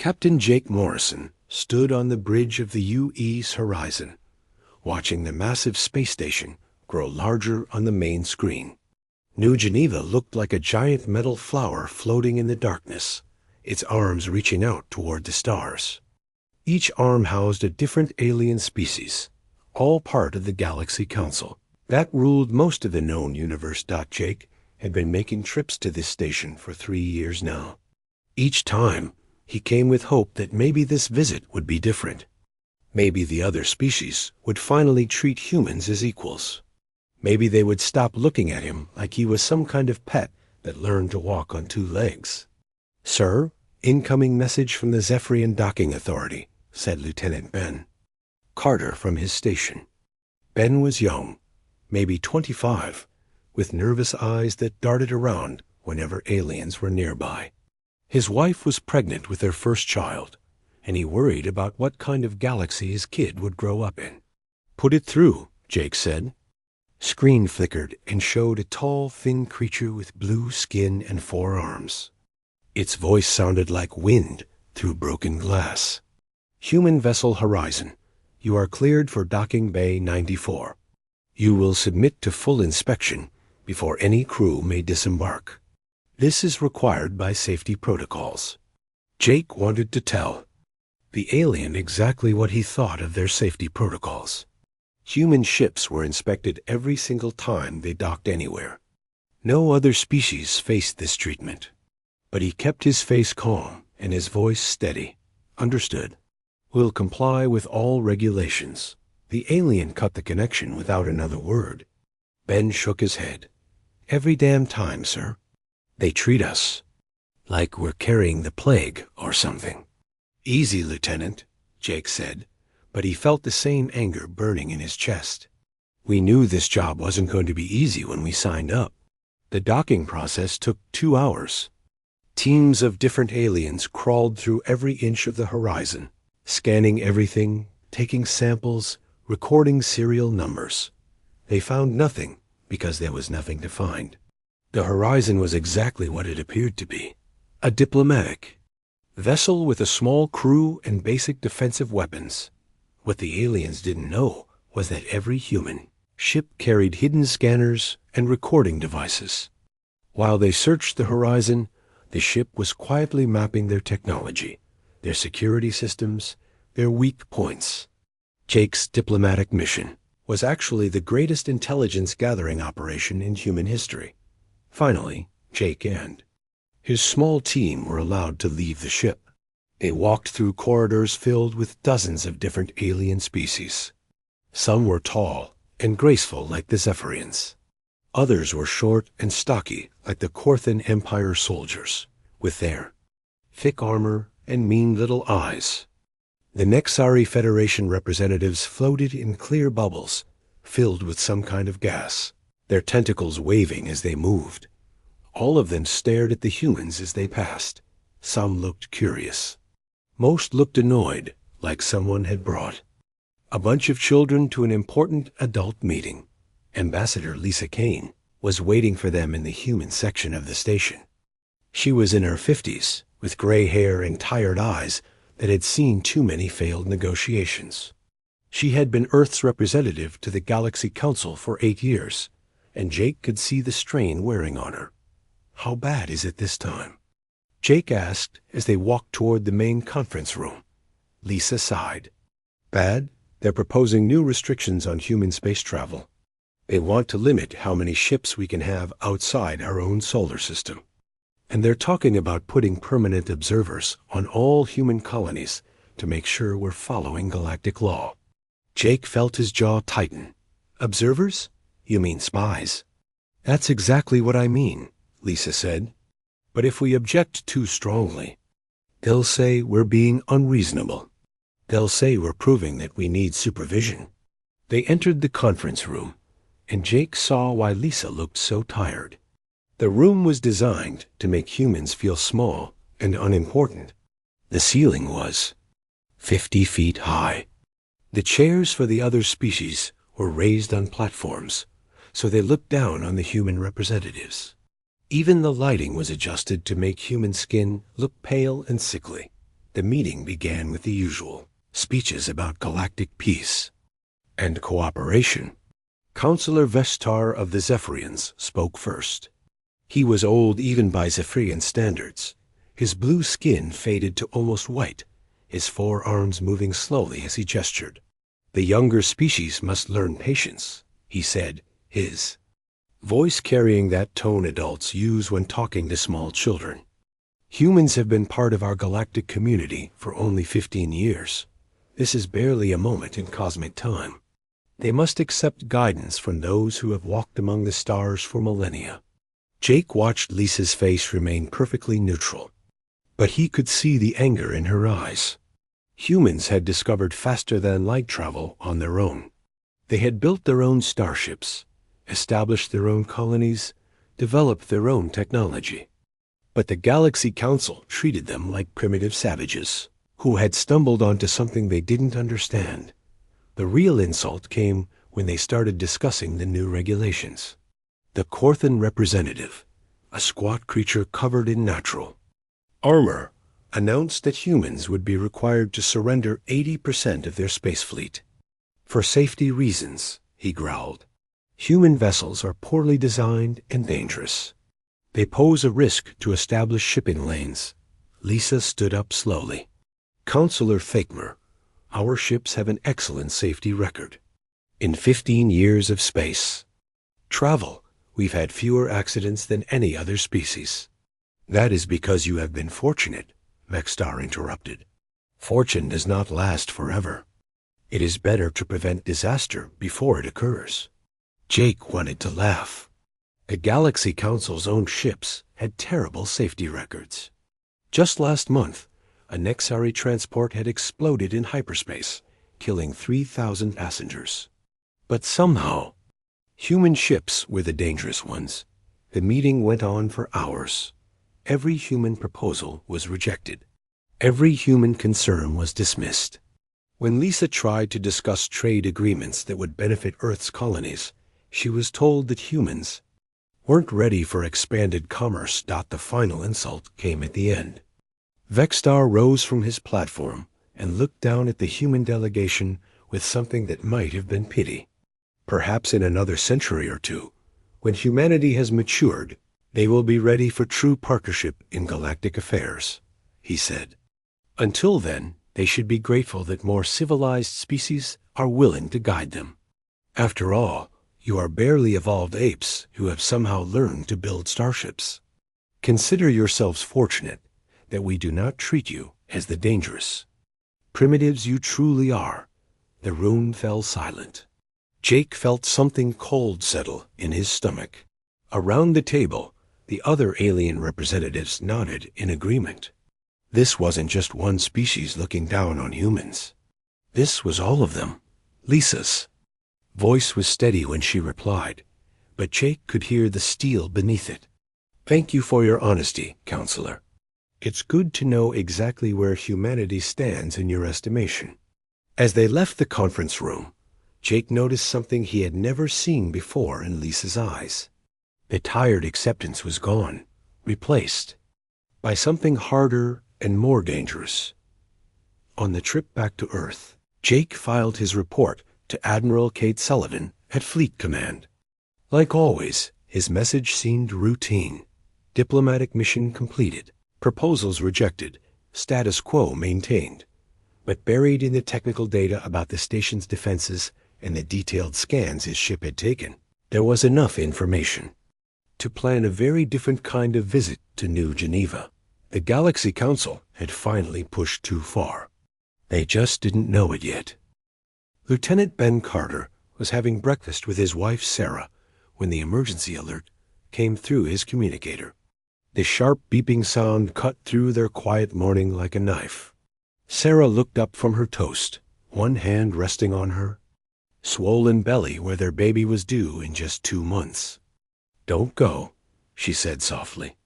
Captain Jake Morrison stood on the bridge of the UE's horizon, watching the massive space station grow larger on the main screen. New Geneva looked like a giant metal flower floating in the darkness, its arms reaching out toward the stars. Each arm housed a different alien species, all part of the Galaxy Council that ruled most of the known universe. Jake had been making trips to this station for 3 years now. Each time, he came with hope that maybe this visit would be different. Maybe the other species would finally treat humans as equals. Maybe they would stop looking at him like he was some kind of pet that learned to walk on 2 legs. "Sir, incoming message from the Zephyrian Docking Authority," said Lieutenant Ben Carter from his station. Ben was young, maybe 25, with nervous eyes that darted around whenever aliens were nearby. His wife was pregnant with their first child, and he worried about what kind of galaxy his kid would grow up in. "Put it through," Jake said. Screen flickered and showed a tall, thin creature with blue skin and 4 arms. Its voice sounded like wind through broken glass. "Human vessel Horizon, you are cleared for docking bay 94. You will submit to full inspection before any crew may disembark. This is required by safety protocols." Jake wanted to tell the alien exactly what he thought of their safety protocols. Human ships were inspected every single time they docked anywhere. No other species faced this treatment. But he kept his face calm and his voice steady. "Understood. We'll comply with all regulations." The alien cut the connection without another word. Ben shook his head. "Every damn time, sir. They treat us like we're carrying the plague or something." "Easy, Lieutenant," Jake said, but he felt the same anger burning in his chest. "We knew this job wasn't going to be easy when we signed up." The docking process took 2 hours. Teams of different aliens crawled through every inch of the horizon, scanning everything, taking samples, recording serial numbers. They found nothing because there was nothing to find. The horizon was exactly what it appeared to be: a diplomatic vessel with a small crew and basic defensive weapons. What the aliens didn't know was that every human ship carried hidden scanners and recording devices. While they searched the horizon, the ship was quietly mapping their technology, their security systems, their weak points. Jake's diplomatic mission was actually the greatest intelligence gathering operation in human history. Finally, Jake and his small team were allowed to leave the ship. They walked through corridors filled with dozens of different alien species. Some were tall and graceful like the Zephyrians. Others were short and stocky like the Korthan Empire soldiers, with their thick armor and mean little eyes. The Nexari Federation representatives floated in clear bubbles, filled with some kind of gas, their tentacles waving as they moved. All of them stared at the humans as they passed. Some looked curious. Most looked annoyed, like someone had brought a bunch of children to an important adult meeting. Ambassador Lisa Kane was waiting for them in the human section of the station. She was in her 50s, with gray hair and tired eyes that had seen too many failed negotiations. She had been Earth's representative to the Galaxy Council for 8 years, and Jake could see the strain wearing on her. "How bad is it this time?" Jake asked as they walked toward the main conference room. Lisa sighed. "Bad? They're proposing new restrictions on human space travel. They want to limit how many ships we can have outside our own solar system. And they're talking about putting permanent observers on all human colonies to make sure we're following galactic law." Jake felt his jaw tighten. "Observers? You mean spies?" "That's exactly what I mean," Lisa said. "But if we object too strongly, they'll say we're being unreasonable. They'll say we're proving that we need supervision." They entered the conference room, and Jake saw why Lisa looked so tired. The room was designed to make humans feel small and unimportant. The ceiling was 50 feet high. The chairs for the other species were raised on platforms, so they looked down on the human representatives. Even the lighting was adjusted to make human skin look pale and sickly. The meeting began with the usual speeches about galactic peace and cooperation. Counselor Vestar of the Zephyrians spoke first. He was old even by Zephyrian standards. His blue skin faded to almost white, his forearms moving slowly as he gestured. The younger species must learn patience, he said, his voice carrying that tone adults use when talking to small children. Humans have been part of our galactic community for only 15 years. This is barely a moment in cosmic time. They must accept guidance from those who have walked among the stars for millennia. Jake watched Lisa's face remain perfectly neutral, but he could see the anger in her eyes. Humans had discovered faster-than-light travel on their own. They had built their own starships, established their own colonies, developed their own technology. But the Galaxy Council treated them like primitive savages who had stumbled onto something they didn't understand. The real insult came when they started discussing the new regulations. The Corthan representative, a squat creature covered in natural armor, announced that humans would be required to surrender 80% of their space fleet. For safety reasons, he growled. Human vessels are poorly designed and dangerous. They pose a risk to established shipping lanes. Lisa stood up slowly. Counselor Fakmer, our ships have an excellent safety record. In 15 years of space travel, we've had fewer accidents than any other species. That is because you have been fortunate, Vextar interrupted. Fortune does not last forever. It is better to prevent disaster before it occurs. Jake wanted to laugh. The Galaxy Council's own ships had terrible safety records. Just last month, a Nexari transport had exploded in hyperspace, killing 3,000 passengers. But somehow, human ships were the dangerous ones. The meeting went on for hours. Every human proposal was rejected. Every human concern was dismissed. When Lisa tried to discuss trade agreements that would benefit Earth's colonies, she was told that humans weren't ready for expanded commerce. The final insult came at the end. Vextar rose from his platform and looked down at the human delegation with something that might have been pity. Perhaps in another century or two, when humanity has matured, they will be ready for true partnership in galactic affairs, he said. Until then, they should be grateful that more civilized species are willing to guide them. After all, you are barely evolved apes who have somehow learned to build starships. Consider yourselves fortunate that we do not treat you as the dangerous primitives you truly are. The room fell silent. Jake felt something cold settle in his stomach. Around the table, the other alien representatives nodded in agreement. This wasn't just one species looking down on humans. This was all of them. Lisa's voice was steady when she replied, but Jake could hear the steel beneath it. Thank you for your honesty, Counselor. It's good to know exactly where humanity stands in your estimation. As they left the conference room, Jake noticed something he had never seen before in Lisa's eyes. The tired acceptance was gone, replaced by something harder and more dangerous. On the trip back to Earth, Jake filed his report to Admiral Kate Sullivan at Fleet Command. Like always, his message seemed routine. Diplomatic mission completed. Proposals rejected, status quo maintained. But buried in the technical data about the station's defenses and the detailed scans his ship had taken, there was enough information to plan a very different kind of visit to New Geneva. The Galaxy Council had finally pushed too far. They just didn't know it yet. Lieutenant Ben Carter was having breakfast with his wife Sarah when the emergency alert came through his communicator. The sharp beeping sound cut through their quiet morning like a knife. Sarah looked up from her toast, one hand resting on her swollen belly where their baby was due in just 2 months. Don't go, she said softly.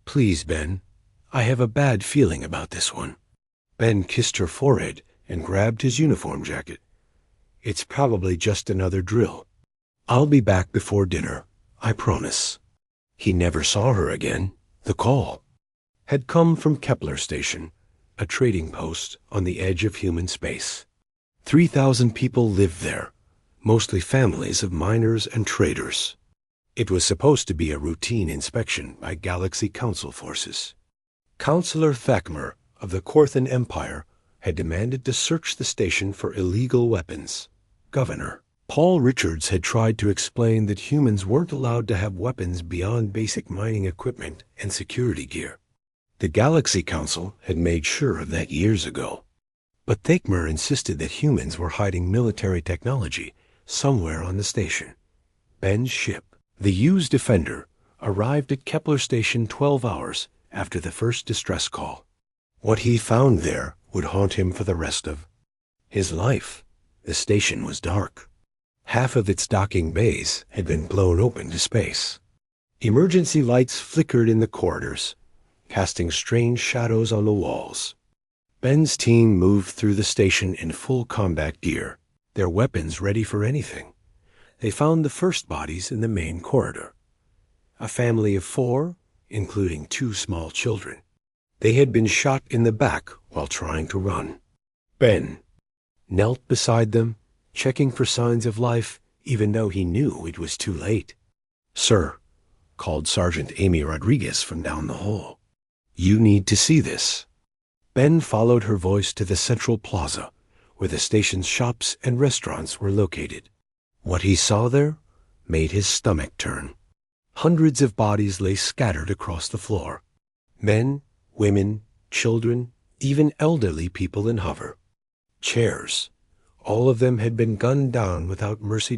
Please, Ben. I have a bad feeling about this one. Ben kissed her forehead and grabbed his uniform jacket. It's probably just another drill. I'll be back before dinner, I promise. He never saw her again. The call had come from Kepler Station, a trading post on the edge of human space. 3,000 people lived there, mostly families of miners and traders. It was supposed to be a routine inspection by Galaxy Council forces. Councillor Thakmer of the Korthan Empire had demanded to search the station for illegal weapons. Governor Paul Richards had tried to explain that humans weren't allowed to have weapons beyond basic mining equipment and security gear. The Galaxy Council had made sure of that years ago. But Thakmer insisted that humans were hiding military technology somewhere on the station. Ben's ship, the Hughes Defender, arrived at Kepler Station 12 hours after the first distress call. What he found there would haunt him for the rest of his life. The station was dark. Half of its docking bays had been blown open to space. Emergency lights flickered in the corridors, casting strange shadows on the walls. Ben's team moved through the station in full combat gear, their weapons ready for anything. They found the first bodies in the main corridor. A family of 4, including 2 small children. They had been shot in the back while trying to run. Ben knelt beside them, checking for signs of life, even though he knew it was too late. "Sir," called Sergeant Amy Rodriguez from down the hall. "You need to see this." Ben followed her voice to the central plaza, where the station's shops and restaurants were located. What he saw there made his stomach turn. Hundreds of bodies lay scattered across the floor. Men, women, children, even elderly people in hover chairs. All of them had been gunned down without mercy.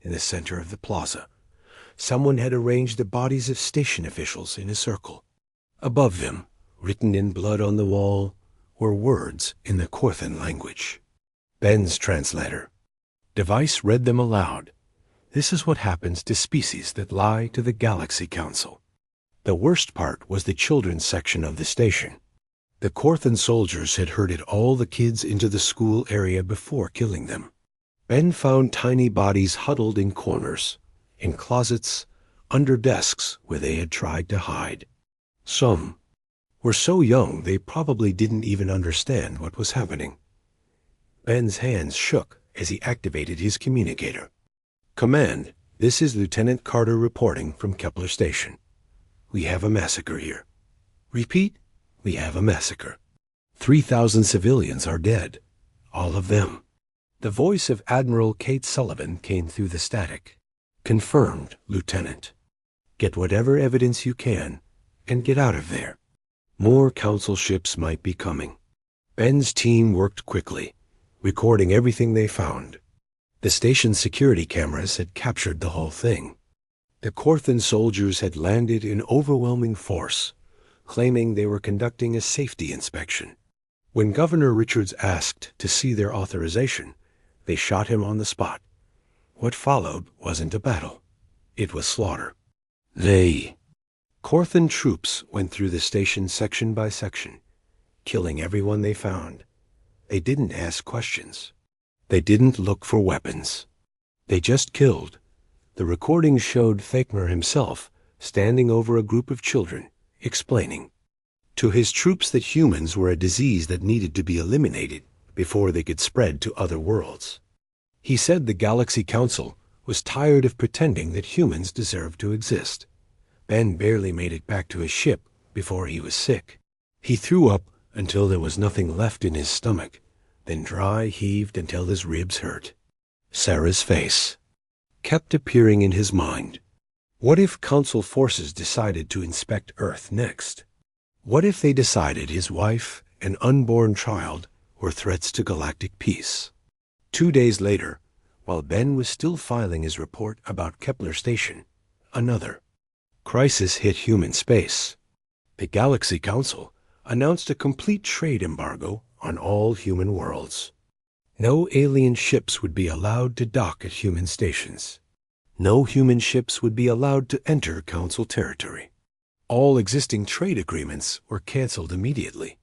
In the center of the plaza, someone had arranged the bodies of station officials in a circle. Above them, written in blood on the wall, were words in the Korthan language. Ben's translator device read them aloud. This is what happens to species that lie to the Galaxy Council. The worst part was the children's section of the station. The Korthan soldiers had herded all the kids into the school area before killing them. Ben found tiny bodies huddled in corners, in closets, under desks where they had tried to hide. Some were so young they probably didn't even understand what was happening. Ben's hands shook as he activated his communicator. "Command, this is Lieutenant Carter reporting from Kepler Station. We have a massacre here. Repeat, we have a massacre. 3,000 civilians are dead. All of them." The voice of Admiral Kate Sullivan came through the static. "Confirmed, Lieutenant. Get whatever evidence you can and get out of there. More council ships might be coming." Ben's team worked quickly, recording everything they found. The station's security cameras had captured the whole thing. The Korthan soldiers had landed in overwhelming force, claiming they were conducting a safety inspection. When Governor Richards asked to see their authorization, they shot him on the spot. What followed wasn't a battle. It was slaughter. Korthan troops went through the station section by section, killing everyone they found. They didn't ask questions. They didn't look for weapons. They just killed. The recording showed Thakmer himself standing over a group of children, explaining to his troops that humans were a disease that needed to be eliminated before they could spread to other worlds. He said the Galaxy Council was tired of pretending that humans deserved to exist. Ben barely made it back to his ship before he was sick. He threw up until there was nothing left in his stomach, then dry heaved until his ribs hurt. Sarah's face kept appearing in his mind. What if Council forces decided to inspect Earth next? What if they decided his wife and unborn child were threats to galactic peace? 2 days later, while Ben was still filing his report about Kepler Station, another crisis hit human space. The Galaxy Council announced a complete trade embargo on all human worlds. No alien ships would be allowed to dock at human stations. No human ships would be allowed to enter Council territory. All existing trade agreements were canceled immediately.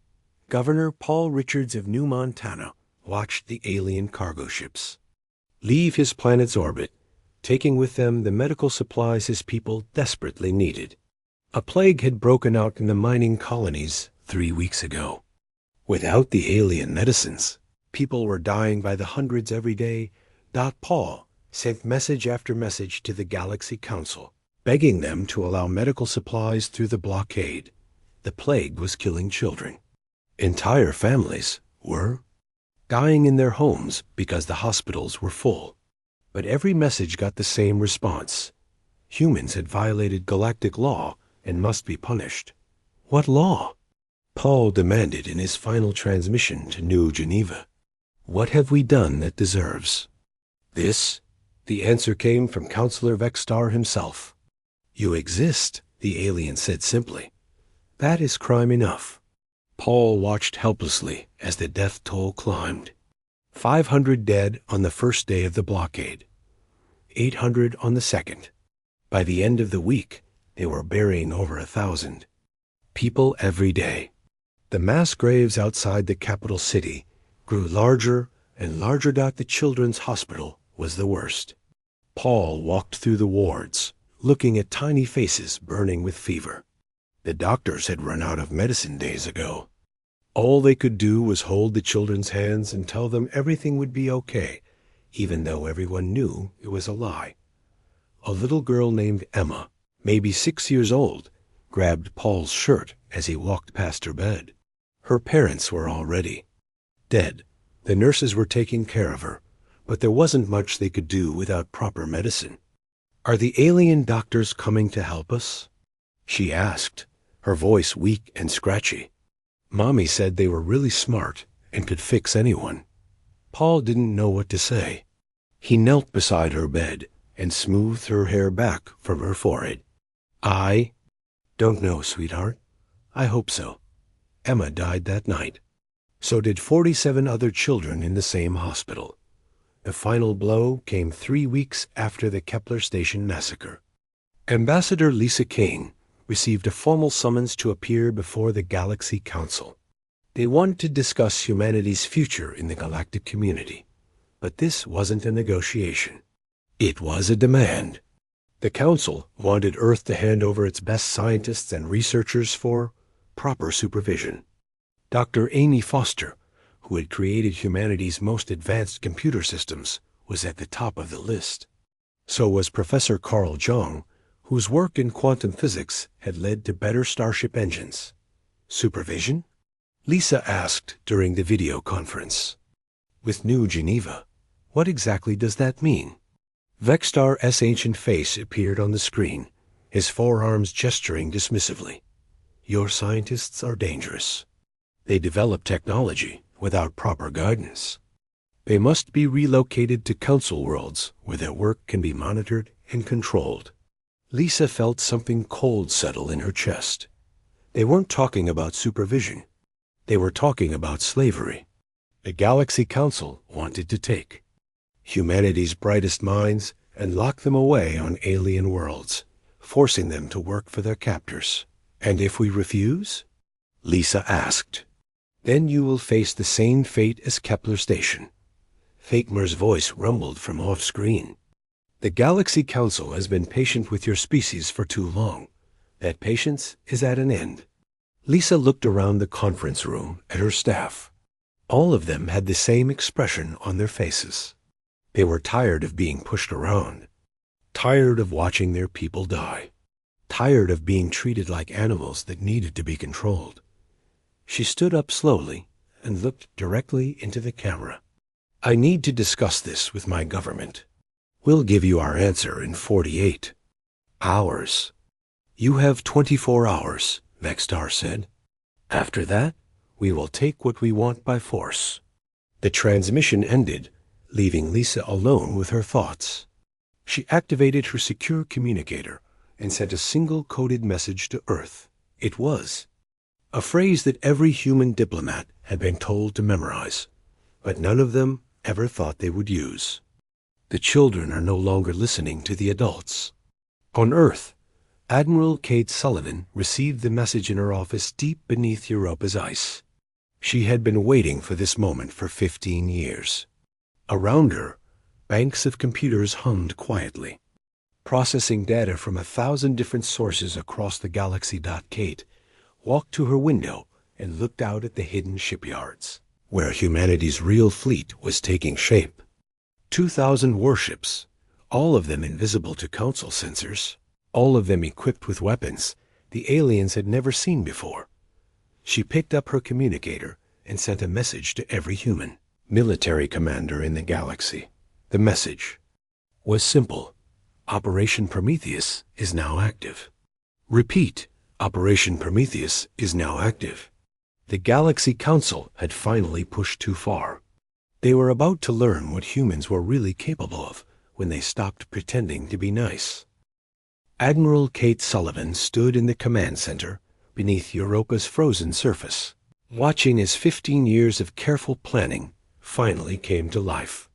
Governor Paul Richards of New Montana watched the alien cargo ships leave his planet's orbit, taking with them the medical supplies his people desperately needed. A plague had broken out in the mining colonies 3 weeks ago. Without the alien medicines, people were dying by the hundreds every day. Paul sent message after message to the Galaxy Council, begging them to allow medical supplies through the blockade. The plague was killing children. Entire families were dying in their homes because the hospitals were full. But every message got the same response. Humans had violated galactic law and must be punished. What law? Paul demanded in his final transmission to New Geneva. What have we done that deserves this? The answer came from Counselor Vexstar himself. You exist, the alien said simply. That is crime enough. Paul watched helplessly as the death toll climbed. 500 dead on the first day of the blockade. 800 on the second. By the end of the week, they were burying over 1,000. People every day. The mass graves outside the capital city grew larger and larger. The children's hospital was the worst. Paul walked through the wards, looking at tiny faces burning with fever. The doctors had run out of medicine days ago. All they could do was hold the children's hands and tell them everything would be okay, even though everyone knew it was a lie. A little girl named Emma, maybe 6 years old, grabbed Paul's shirt as he walked past her bed. Her parents were already dead. The nurses were taking care of her, but there wasn't much they could do without proper medicine. Are the alien doctors coming to help us? She asked, her voice weak and scratchy. Mommy said they were really smart and could fix anyone. Paul didn't know what to say. He knelt beside her bed and smoothed her hair back from her forehead. I don't know, sweetheart. I hope so. Emma died that night. So did 47 other children in the same hospital. The final blow came 3 weeks after the Kepler Station massacre. Ambassador Lisa Kane received a formal summons to appear before the Galaxy Council. They wanted to discuss humanity's future in the galactic community. But this wasn't a negotiation. It was a demand. The Council wanted Earth to hand over its best scientists and researchers for proper supervision. Dr. Amy Foster, who had created humanity's most advanced computer systems, was at the top of the list. So was Professor Carl Jung, whose work in quantum physics had led to better starship engines. Supervision? Lisa asked during the video conference. With New Geneva, what exactly does that mean? Vexstar's ancient face appeared on the screen, his forearms gesturing dismissively. Your scientists are dangerous. They develop technology without proper guidance. They must be relocated to council worlds where their work can be monitored and controlled. Lisa felt something cold settle in her chest. They weren't talking about supervision. They were talking about slavery. The Galaxy Council wanted to take humanity's brightest minds and lock them away on alien worlds, forcing them to work for their captors. And if we refuse? Lisa asked. Then you will face the same fate as Kepler Station. Fakemer's voice rumbled from off-screen. The Galaxy Council has been patient with your species for too long. That patience is at an end. Lisa looked around the conference room at her staff. All of them had the same expression on their faces. They were tired of being pushed around, tired of watching their people die, tired of being treated like animals that needed to be controlled. She stood up slowly and looked directly into the camera. I need to discuss this with my government. We'll give you our answer in 48 hours. You have 24 hours, Vexstar said. After that, we will take what we want by force. The transmission ended, leaving Lisa alone with her thoughts. She activated her secure communicator and sent a single coded message to Earth. It was a phrase that every human diplomat had been told to memorize, but none of them ever thought they would use. The children are no longer listening to the adults. On Earth, Admiral Kate Sullivan received the message in her office deep beneath Europa's ice. She had been waiting for this moment for 15 years. Around her, banks of computers hummed quietly, processing data from 1,000 different sources across the galaxy. Kate walked to her window and looked out at the hidden shipyards, where humanity's real fleet was taking shape. 2,000 warships, all of them invisible to Council sensors, all of them equipped with weapons the aliens had never seen before. She picked up her communicator and sent a message to every human, military commander in the galaxy. The message was simple. Operation Prometheus is now active. Repeat, Operation Prometheus is now active. The Galaxy Council had finally pushed too far. They were about to learn what humans were really capable of when they stopped pretending to be nice. Admiral Kate Sullivan stood in the command center beneath Europa's frozen surface, watching as 15 years of careful planning finally came to life.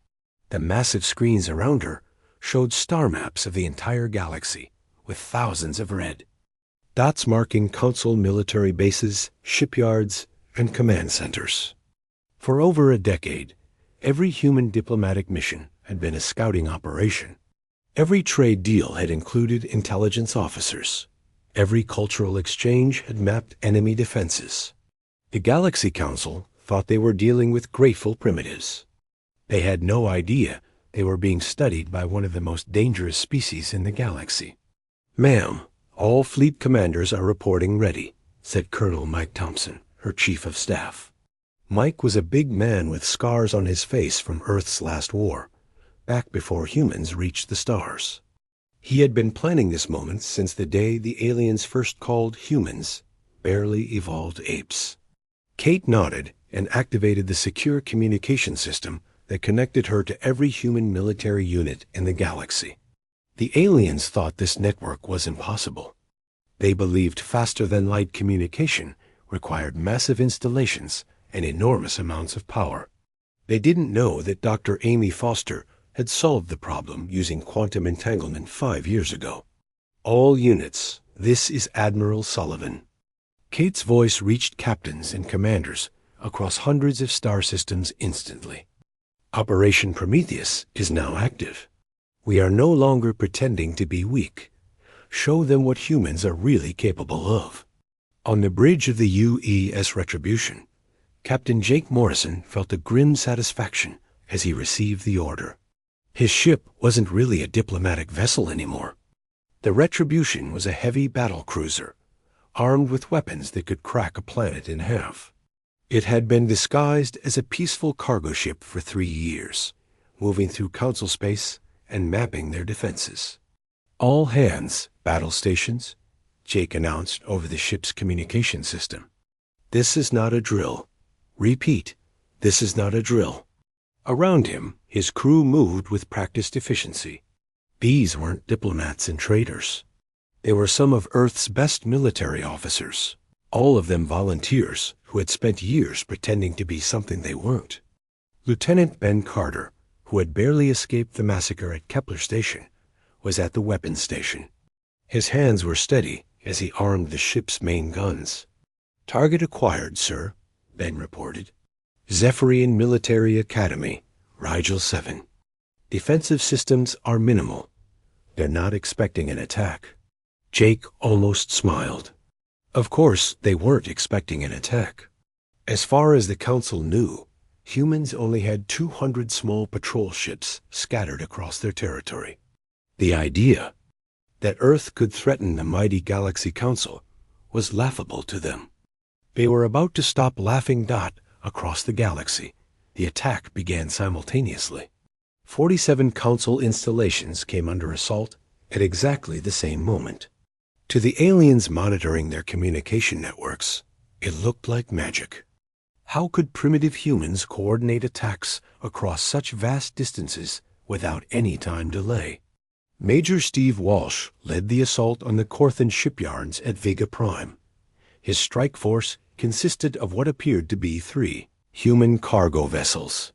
The massive screens around her showed star maps of the entire galaxy, with thousands of red dots marking Council military bases, shipyards, and command centers. For over a decade, every human diplomatic mission had been a scouting operation. Every trade deal had included intelligence officers. Every cultural exchange had mapped enemy defenses. The Galaxy Council thought they were dealing with grateful primitives. They had no idea they were being studied by one of the most dangerous species in the galaxy. "Ma'am, all fleet commanders are reporting ready," said Colonel Mike Thompson, her chief of staff. Mike was a big man with scars on his face from Earth's last war, back before humans reached the stars. He had been planning this moment since the day the aliens first called humans barely evolved apes. Kate nodded and activated the secure communication system that connected her to every human military unit in the galaxy. The aliens thought this network was impossible. They believed faster-than-light communication required massive installations and enormous amounts of power. They didn't know that Dr. Amy Foster had solved the problem using quantum entanglement 5 years ago. "All units, this is Admiral Sullivan." Kate's voice reached captains and commanders across hundreds of star systems instantly. "Operation Prometheus is now active. We are no longer pretending to be weak. Show them what humans are really capable of." On the bridge of the UES Retribution, Captain Jake Morrison felt a grim satisfaction as he received the order. His ship wasn't really a diplomatic vessel anymore. The Retribution was a heavy battle cruiser, armed with weapons that could crack a planet in half. It had been disguised as a peaceful cargo ship for 3 years, moving through Council space and mapping their defenses. "All hands, battle stations," Jake announced over the ship's communication system. "This is not a drill. Repeat, this is not a drill." Around him, his crew moved with practiced efficiency. These weren't diplomats and traders. They were some of Earth's best military officers, all of them volunteers who had spent years pretending to be something they weren't. Lieutenant Ben Carter, who had barely escaped the massacre at Kepler Station, was at the weapons station. His hands were steady as he armed the ship's main guns. "Target acquired, sir," Ben reported. "Zephyrian Military Academy, Rigel 7. Defensive systems are minimal. They're not expecting an attack." Jake almost smiled. Of course, they weren't expecting an attack. As far as the Council knew, humans only had 200 small patrol ships scattered across their territory. The idea that Earth could threaten the mighty Galaxy Council was laughable to them. They were about to stop laughing across the galaxy. The attack began simultaneously. 47 Council installations came under assault at exactly the same moment. To the aliens monitoring their communication networks, it looked like magic. How could primitive humans coordinate attacks across such vast distances without any time delay? Major Steve Walsh led the assault on the Corthan shipyards at Vega Prime. His strike force consisted of what appeared to be 3 human cargo vessels.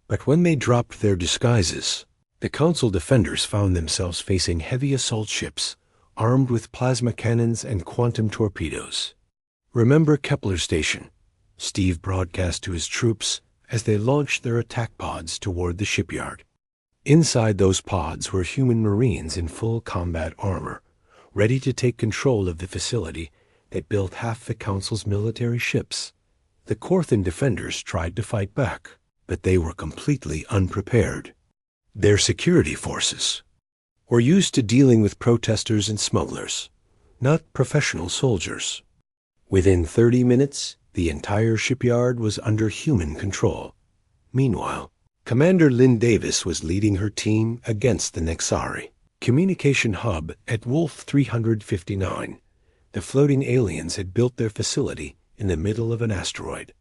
But when they dropped their disguises, the Council defenders found themselves facing heavy assault ships armed with plasma cannons and quantum torpedoes. "Remember Kepler Station," Steve broadcast to his troops as they launched their attack pods toward the shipyard. Inside those pods were human Marines in full combat armor, ready to take control of the facility that built half the Council's military ships. The Corthan defenders tried to fight back, but they were completely unprepared. Their security forces were used to dealing with protesters and smugglers, not professional soldiers. Within 30 minutes, the entire shipyard was under human control. Meanwhile, Commander Lynn Davis was leading her team against the Nexari. Communication hub at Wolf 359. The floating aliens had built their facility in the middle of an asteroid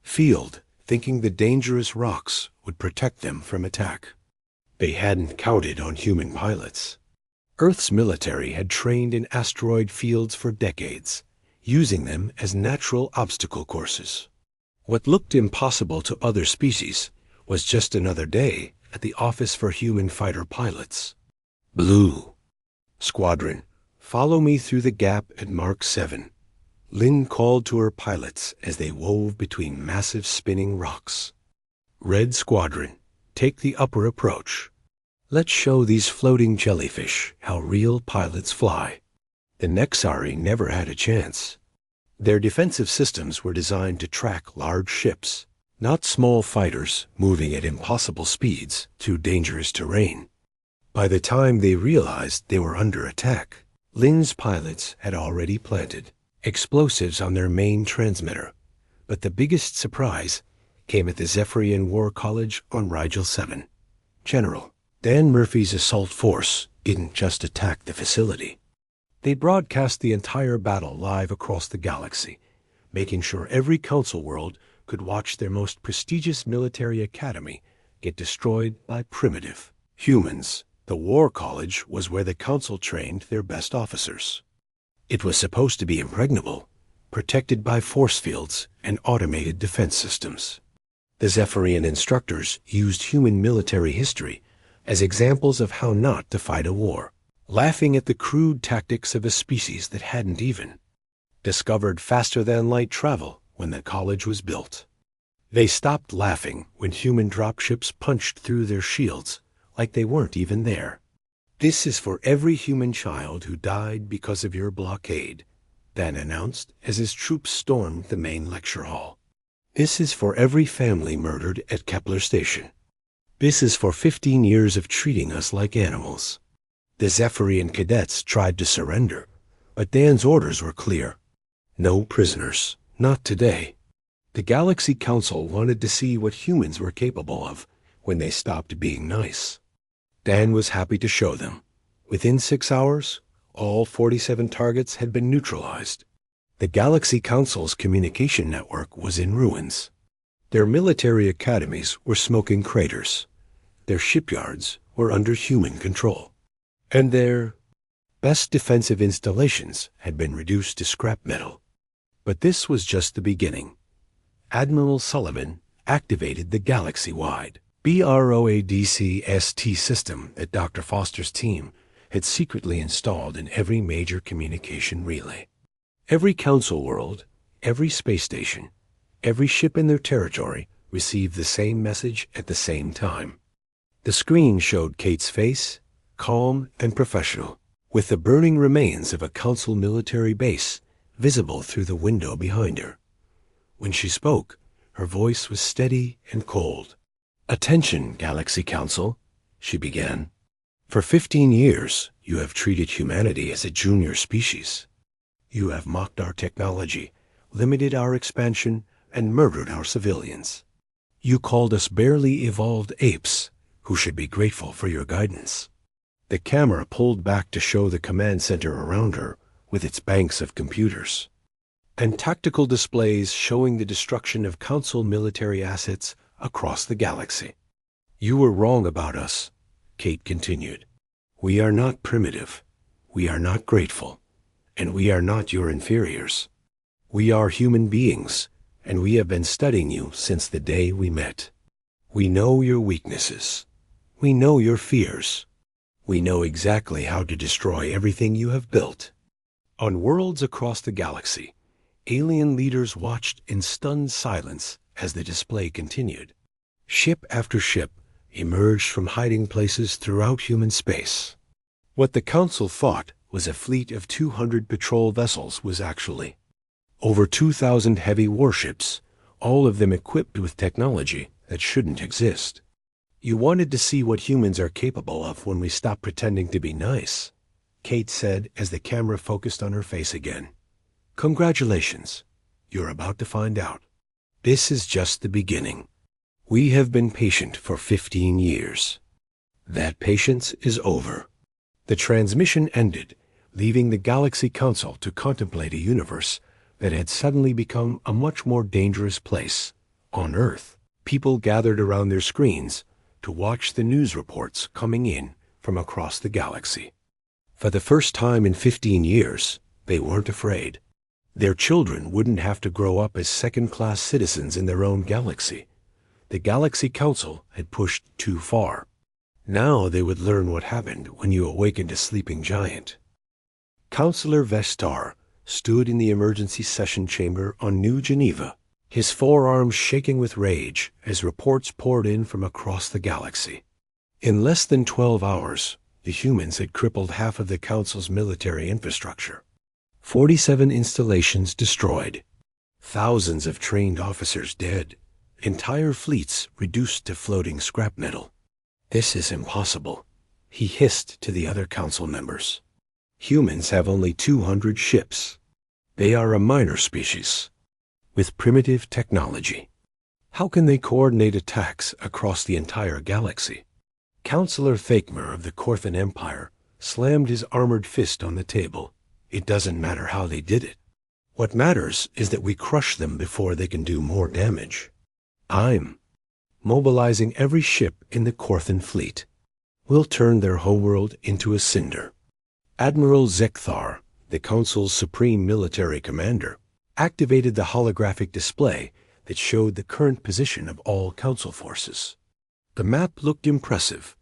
field, thinking the dangerous rocks would protect them from attack. They hadn't counted on human pilots. Earth's military had trained in asteroid fields for decades, using them as natural obstacle courses. What looked impossible to other species was just another day at the Office for Human Fighter Pilots. Blue Squadron, follow me through the gap at Mark 7. Lynn called to her pilots as they wove between massive spinning rocks. Red Squadron, take the upper approach. Let's show these floating jellyfish how real pilots fly. The Nexari never had a chance. Their defensive systems were designed to track large ships, not small fighters moving at impossible speeds through dangerous terrain. By the time they realized they were under attack, Lynn's pilots had already planted explosives on their main transmitter. But the biggest surprise came at the Zephyrian War College on Rigel 7. General, Dan Murphy's assault force didn't just attack the facility. They broadcast the entire battle live across the galaxy, making sure every Council world could watch their most prestigious military academy get destroyed by primitive humans. The War College was where the Council trained their best officers. It was supposed to be impregnable, protected by force fields and automated defense systems. The Zephyrian instructors used human military history as examples of how not to fight a war, laughing at the crude tactics of a species that hadn't even discovered faster-than-light travel when the college was built. They stopped laughing when human dropships punched through their shields like they weren't even there. This is for every human child who died because of your blockade, Dan announced as his troops stormed the main lecture hall. This is for every family murdered at Kepler Station. This is for 15 years of treating us like animals. The Zephyrian cadets tried to surrender, but Dan's orders were clear. No prisoners. Not today. The Galaxy Council wanted to see what humans were capable of when they stopped being nice. Dan was happy to show them. Within 6 hours, all 47 targets had been neutralized. The Galaxy Council's communication network was in ruins. Their military academies were smoking craters. Their shipyards were under human control. And their best defensive installations had been reduced to scrap metal. But this was just the beginning. Admiral Sullivan activated the galaxy-wide BROADCST system that Dr. Foster's team had secretly installed in every major communication relay. Every Council world, every space station, every ship in their territory received the same message at the same time. The screen showed Kate's face, calm and professional, with the burning remains of a Council military base visible through the window behind her. When she spoke, her voice was steady and cold. "Attention, Galaxy Council," she began. "For 15 years, you have treated humanity as a junior species. You have mocked our technology, limited our expansion, and murdered our civilians. You called us barely evolved apes who should be grateful for your guidance." The camera pulled back to show the command center around her with its banks of computers and tactical displays showing the destruction of Council military assets across the galaxy. "You were wrong about us," Kate continued. "We are not primitive. We are not grateful. And we are not your inferiors. We are human beings, and we have been studying you since the day we met. We know your weaknesses. We know your fears. We know exactly how to destroy everything you have built." On worlds across the galaxy, alien leaders watched in stunned silence as the display continued. Ship after ship emerged from hiding places throughout human space. What the Council thought was a fleet of 200 patrol vessels was actually over 2,000 heavy warships, all of them equipped with technology that shouldn't exist. You wanted to see what humans are capable of when we stop pretending to be nice, Kate said as the camera focused on her face again. Congratulations. You're about to find out. This is just the beginning. We have been patient for 15 years. That patience is over. The transmission ended, leaving the Galaxy Council to contemplate a universe that had suddenly become a much more dangerous place. On Earth, people gathered around their screens to watch the news reports coming in from across the galaxy. For the first time in 15 years, they weren't afraid. Their children wouldn't have to grow up as second-class citizens in their own galaxy. The Galaxy Council had pushed too far. Now they would learn what happened when you awakened a sleeping giant. Counselor Vestar stood in the emergency session chamber on New Geneva, his forearms shaking with rage as reports poured in from across the galaxy. In less than 12 hours, the humans had crippled half of the Council's military infrastructure. 47 installations destroyed. Thousands of trained officers dead. Entire fleets reduced to floating scrap metal. This is impossible, he hissed to the other council members. Humans have only 200 ships. They are a minor species, with primitive technology. How can they coordinate attacks across the entire galaxy? Counselor Thakmer of the Korthan Empire slammed his armored fist on the table. It doesn't matter how they did it. What matters is that we crush them before they can do more damage. I'm mobilizing every ship in the Korthan fleet. We'll turn their homeworld into a cinder. Admiral Zekthar, the Council's supreme military commander, activated the holographic display that showed the current position of all Council forces. The map looked impressive.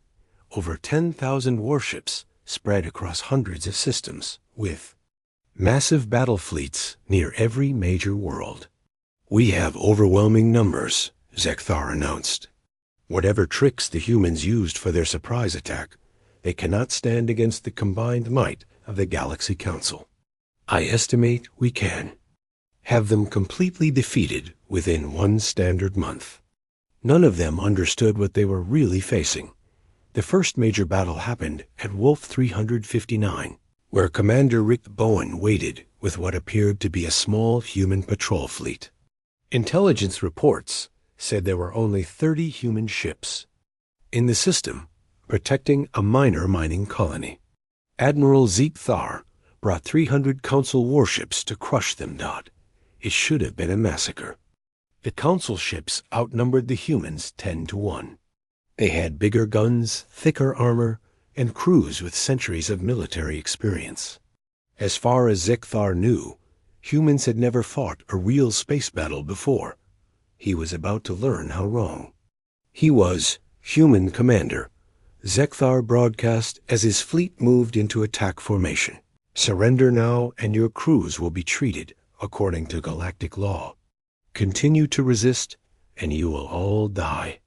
Over 10,000 warships spread across hundreds of systems, with massive battle fleets near every major world. We have overwhelming numbers, Zekthar announced. Whatever tricks the humans used for their surprise attack, they cannot stand against the combined might of the Galaxy Council. I estimate we can have them completely defeated within 1 standard month. None of them understood what they were really facing. The first major battle happened at Wolf 359, where Commander Rick Bowen waited with what appeared to be a small human patrol fleet. Intelligence reports said there were only 30 human ships in the system, protecting a minor mining colony. Admiral Zekthar brought 300 Council warships to crush them. It should have been a massacre. The Council ships outnumbered the humans 10-1. They had bigger guns, thicker armor, and crews with centuries of military experience. As far as Zekthar knew, humans had never fought a real space battle before. He was about to learn how wrong. He was human commander. Zekthar broadcast as his fleet moved into attack formation. Surrender now and your crews will be treated according to galactic law. Continue to resist and you will all die.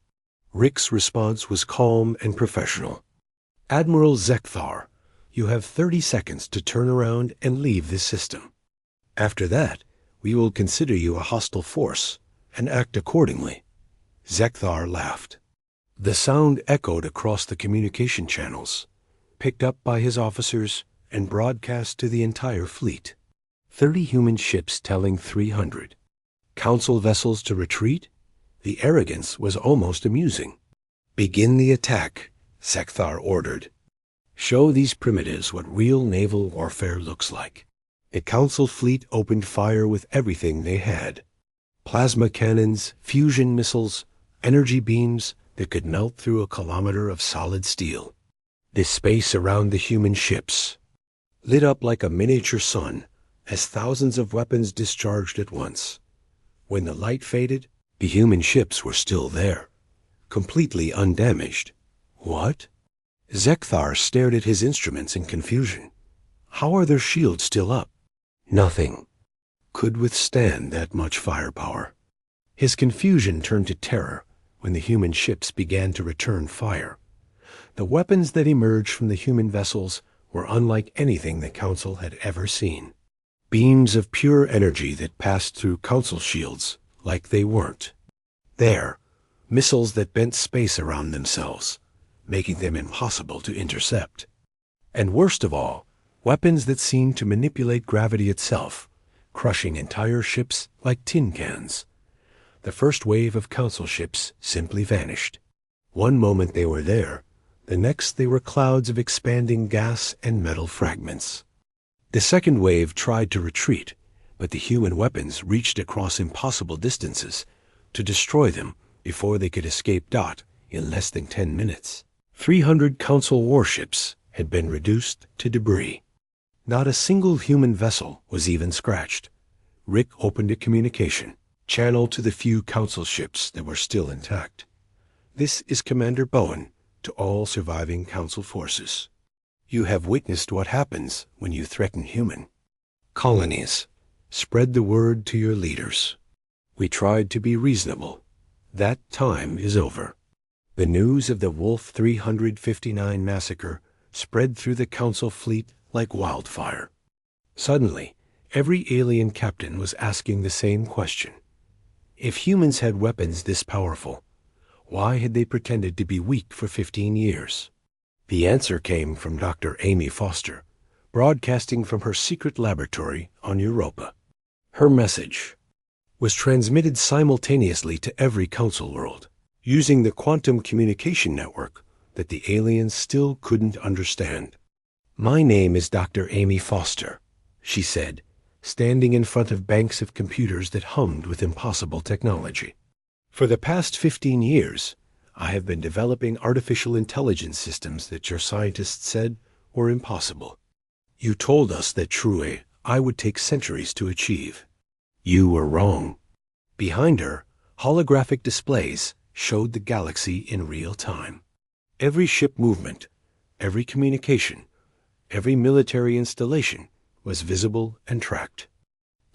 Rick's response was calm and professional. Admiral Zekthar, you have 30 seconds to turn around and leave this system. After that, we will consider you a hostile force and act accordingly. Zekthar laughed. The sound echoed across the communication channels, picked up by his officers, and broadcast to the entire fleet. 30 human ships telling 300. Council vessels to retreat? The arrogance was almost amusing. Begin the attack, Zekthar ordered. Show these primitives what real naval warfare looks like. The Council fleet opened fire with everything they had. Plasma cannons, fusion missiles, energy beams that could melt through a kilometer of solid steel. The space around the human ships lit up like a miniature sun as thousands of weapons discharged at once. When the light faded, the human ships were still there, completely undamaged. What? Zekthar stared at his instruments in confusion. How are their shields still up? Nothing could withstand that much firepower. His confusion turned to terror when the human ships began to return fire. The weapons that emerged from the human vessels were unlike anything the Council had ever seen. Beams of pure energy that passed through Council shields like they weren't. There, missiles that bent space around themselves, making them impossible to intercept. And worst of all, weapons that seemed to manipulate gravity itself, crushing entire ships like tin cans. The first wave of Council ships simply vanished. One moment they were there, the next they were clouds of expanding gas and metal fragments. The second wave tried to retreat, but the human weapons reached across impossible distances to destroy them before they could escape Dot in less than 10 minutes. 300 Council warships had been reduced to debris. Not a single human vessel was even scratched. Rick opened a communication channel to the few Council ships that were still intact. This is Commander Bowen to all surviving Council forces. You have witnessed what happens when you threaten human colonies. Spread the word to your leaders. We tried to be reasonable. That time is over. The news of the Wolf 359 massacre spread through the Council fleet like wildfire. Suddenly, every alien captain was asking the same question. If humans had weapons this powerful, why had they pretended to be weak for 15 years? The answer came from Dr. Amy Foster, broadcasting from her secret laboratory on Europa. Her message was transmitted simultaneously to every Council world, using the quantum communication network that the aliens still couldn't understand. My name is Dr. Amy Foster, she said, standing in front of banks of computers that hummed with impossible technology. For the past 15 years, I have been developing artificial intelligence systems that your scientists said were impossible. You told us that truly I would take centuries to achieve. You were wrong. Behind her, holographic displays showed the galaxy in real time. Every ship movement, every communication, every military installation was visible and tracked.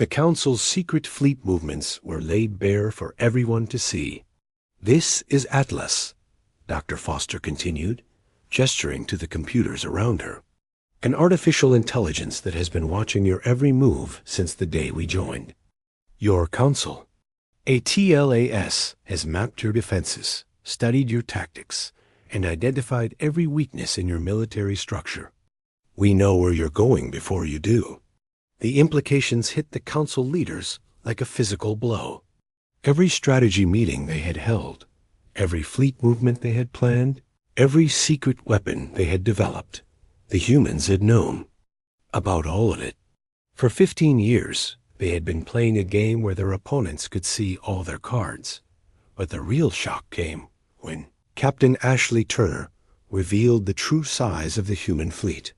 The Council's secret fleet movements were laid bare for everyone to see. This is Atlas, Dr. Foster continued, gesturing to the computers around her. An artificial intelligence that has been watching your every move since the day we joined. Your Council. A TLAS has mapped your defenses, studied your tactics, and identified every weakness in your military structure. We know where you're going before you do. The implications hit the Council leaders like a physical blow. Every strategy meeting they had held, every fleet movement they had planned, every secret weapon they had developed, the humans had known about all of it. For 15 years, they had been playing a game where their opponents could see all their cards. But the real shock came when Captain Ashley Turner revealed the true size of the human fleet.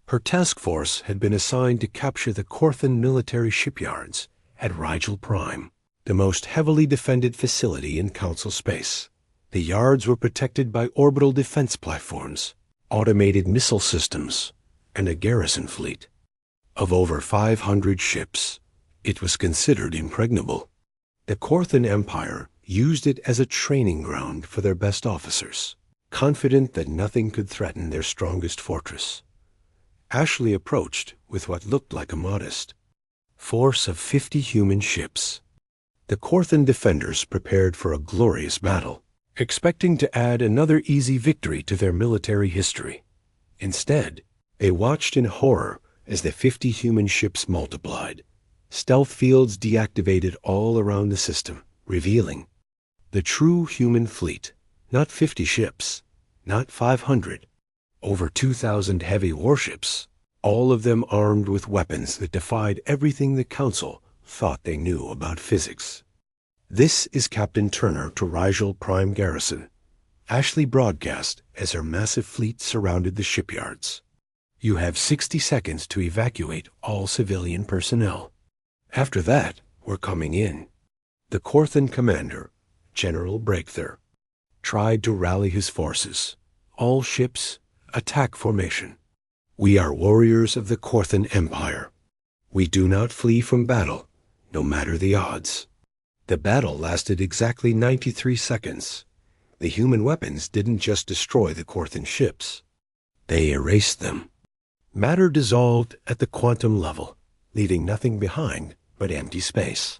Her task force had been assigned to capture the Corthan military shipyards at Rigel Prime, the most heavily defended facility in Council space. The yards were protected by orbital defense platforms, automated missile systems, and a garrison fleet. Of over 500 ships, it was considered impregnable. The Corthan Empire used it as a training ground for their best officers, confident that nothing could threaten their strongest fortress. Ashley approached with what looked like a modest force of 50 human ships. The Corthan defenders prepared for a glorious battle, expecting to add another easy victory to their military history. Instead, they watched in horror as the 50 human ships multiplied. Stealth fields deactivated all around the system, revealing the true human fleet. Not 50 ships, not 500, over 2,000 heavy warships, all of them armed with weapons that defied everything the Council thought they knew about physics. This is Captain Turner to Rigel Prime Garrison. Ashley broadcast as her massive fleet surrounded the shipyards. You have 60 seconds to evacuate all civilian personnel. After that, we're coming in. The Corthan commander, General Breakther, tried to rally his forces. All ships, attack formation. We are warriors of the Corthan Empire. We do not flee from battle, no matter the odds. The battle lasted exactly 93 seconds. The human weapons didn't just destroy the Corthan ships. They erased them. Matter dissolved at the quantum level, leaving nothing behind but empty space.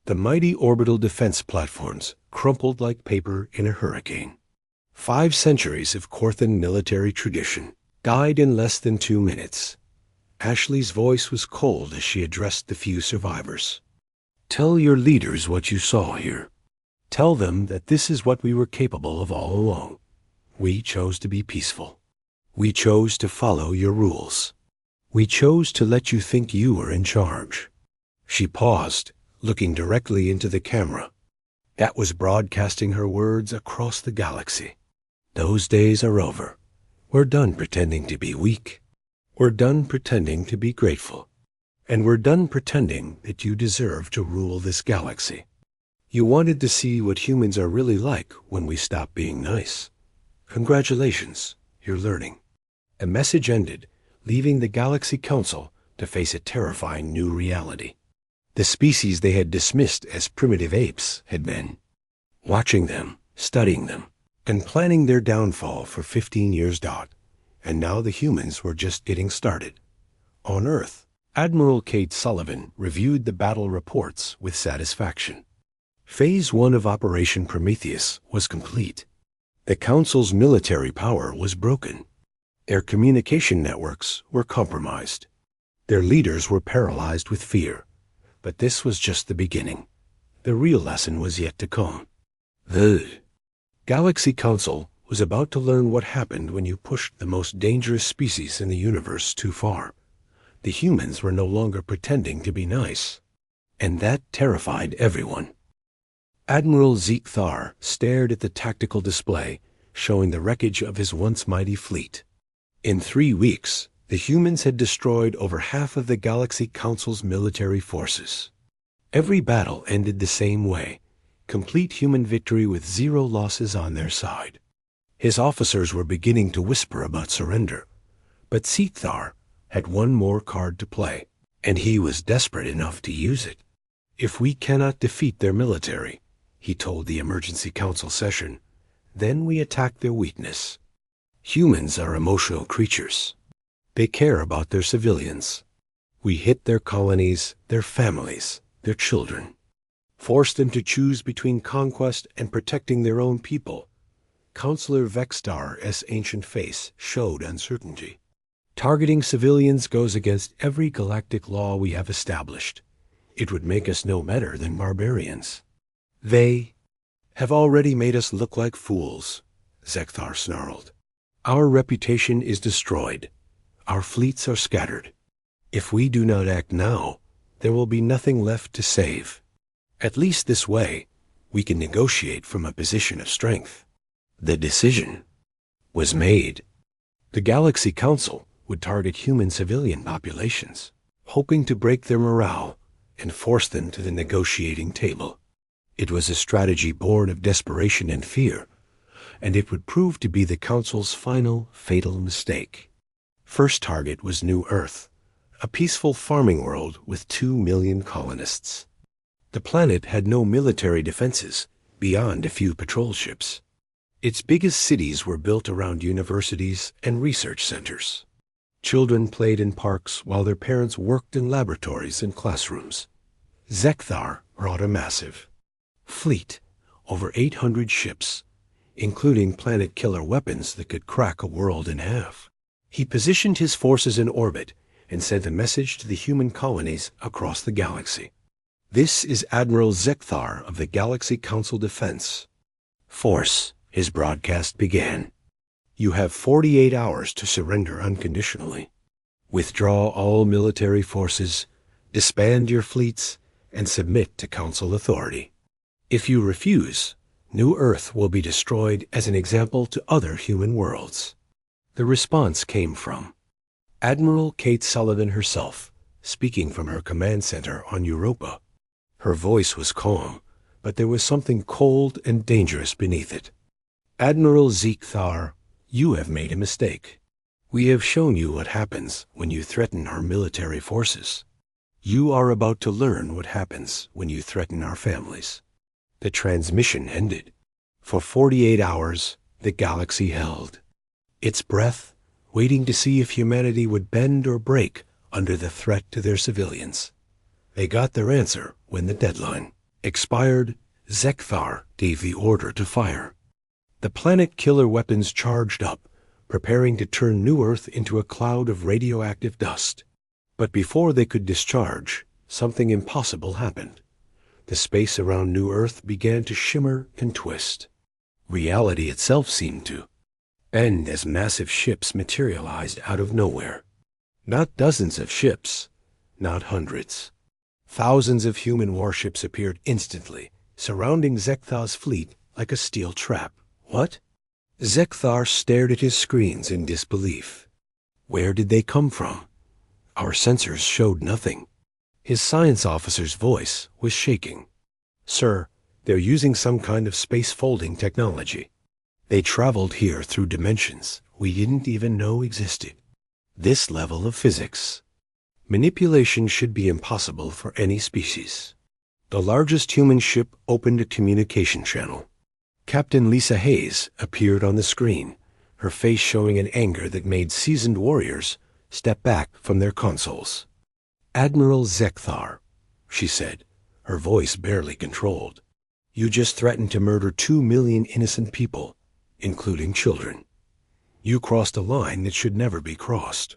The mighty orbital defense platforms crumpled like paper in a hurricane. 5 centuries of Korthan military tradition died in less than 2 minutes. Ashley's voice was cold as she addressed the few survivors. Tell your leaders what you saw here. Tell them that this is what we were capable of all along. We chose to be peaceful. We chose to follow your rules. We chose to let you think you were in charge. She paused, looking directly into the camera. That was broadcasting her words across the galaxy. Those days are over. We're done pretending to be weak. We're done pretending to be grateful. And we're done pretending that you deserve to rule this galaxy. You wanted to see what humans are really like when we stop being nice. Congratulations, you're learning. A message ended, leaving the Galaxy Council to face a terrifying new reality. The species they had dismissed as primitive apes had been watching them, studying them, and planning their downfall for 15 years. And now the humans were just getting started. On Earth, Admiral Kate Sullivan reviewed the battle reports with satisfaction. Phase 1 of Operation Prometheus was complete. The Council's military power was broken. Their communication networks were compromised. Their leaders were paralyzed with fear. But this was just the beginning. The real lesson was yet to come. The Galaxy Council was about to learn what happened when you pushed the most dangerous species in the universe too far. The humans were no longer pretending to be nice. And that terrified everyone. Admiral Zeke Thar stared at the tactical display, showing the wreckage of his once mighty fleet. In 3 weeks, the humans had destroyed over half of the Galaxy Council's military forces. Every battle ended the same way, complete human victory with 0 losses on their side. His officers were beginning to whisper about surrender, but Zeke Thar had one more card to play, and he was desperate enough to use it. If we cannot defeat their military, he told the emergency council session, then we attack their weakness. Humans are emotional creatures. They care about their civilians. We hit their colonies, their families, their children. Force them to choose between conquest and protecting their own people. Counselor Vextar's ancient face showed uncertainty. Targeting civilians goes against every galactic law we have established. It would make us no better than barbarians. They have already made us look like fools, Zekthar snarled. Our reputation is destroyed. Our fleets are scattered. If we do not act now, there will be nothing left to save. At least this way, we can negotiate from a position of strength. The decision was made. The Galaxy Council would target human civilian populations, hoping to break their morale and force them to the negotiating table. It was a strategy born of desperation and fear, and it would prove to be the Council's final fatal mistake. First target was New Earth, a peaceful farming world with 2 million colonists. The planet had no military defenses beyond a few patrol ships. Its biggest cities were built around universities and research centers. Children played in parks while their parents worked in laboratories and classrooms. Zekthar brought a massive fleet, over 800 ships, including planet-killer weapons that could crack a world in half. He positioned his forces in orbit and sent a message to the human colonies across the galaxy. This is Admiral Zekthar of the Galaxy Council Defense Force. His broadcast began. You have 48 hours to surrender unconditionally. Withdraw all military forces, disband your fleets, and submit to Council authority. If you refuse, New Earth will be destroyed as an example to other human worlds. The response came from Admiral Kate Sullivan herself, speaking from her command center on Europa. Her voice was calm, but there was something cold and dangerous beneath it. Admiral Zeke Thar, you have made a mistake. We have shown you what happens when you threaten our military forces. You are about to learn what happens when you threaten our families. The transmission ended. For 48 hours, the galaxy held. Its breath waiting to see if humanity would bend or break under the threat to their civilians. They got their answer when the deadline expired. Zekthar gave the order to fire. The planet killer weapons charged up, preparing to turn New Earth into a cloud of radioactive dust. But before they could discharge, something impossible happened. The space around New Earth began to shimmer and twist. Reality itself seemed to bend as massive ships materialized out of nowhere. Not dozens of ships, not hundreds. Thousands of human warships appeared instantly, surrounding Zekthar's fleet like a steel trap. What? Zekthar stared at his screens in disbelief. Where did they come from? Our sensors showed nothing. His science officer's voice was shaking. Sir, they're using some kind of space-folding technology. They traveled here through dimensions we didn't even know existed. This level of physics. Manipulation should be impossible for any species. The largest human ship opened a communication channel. Captain Lisa Hayes appeared on the screen, her face showing an anger that made seasoned warriors step back from their consoles. Admiral Zekthar, she said, her voice barely controlled. You just threatened to murder 2 million innocent people, including children. You crossed a line that should never be crossed.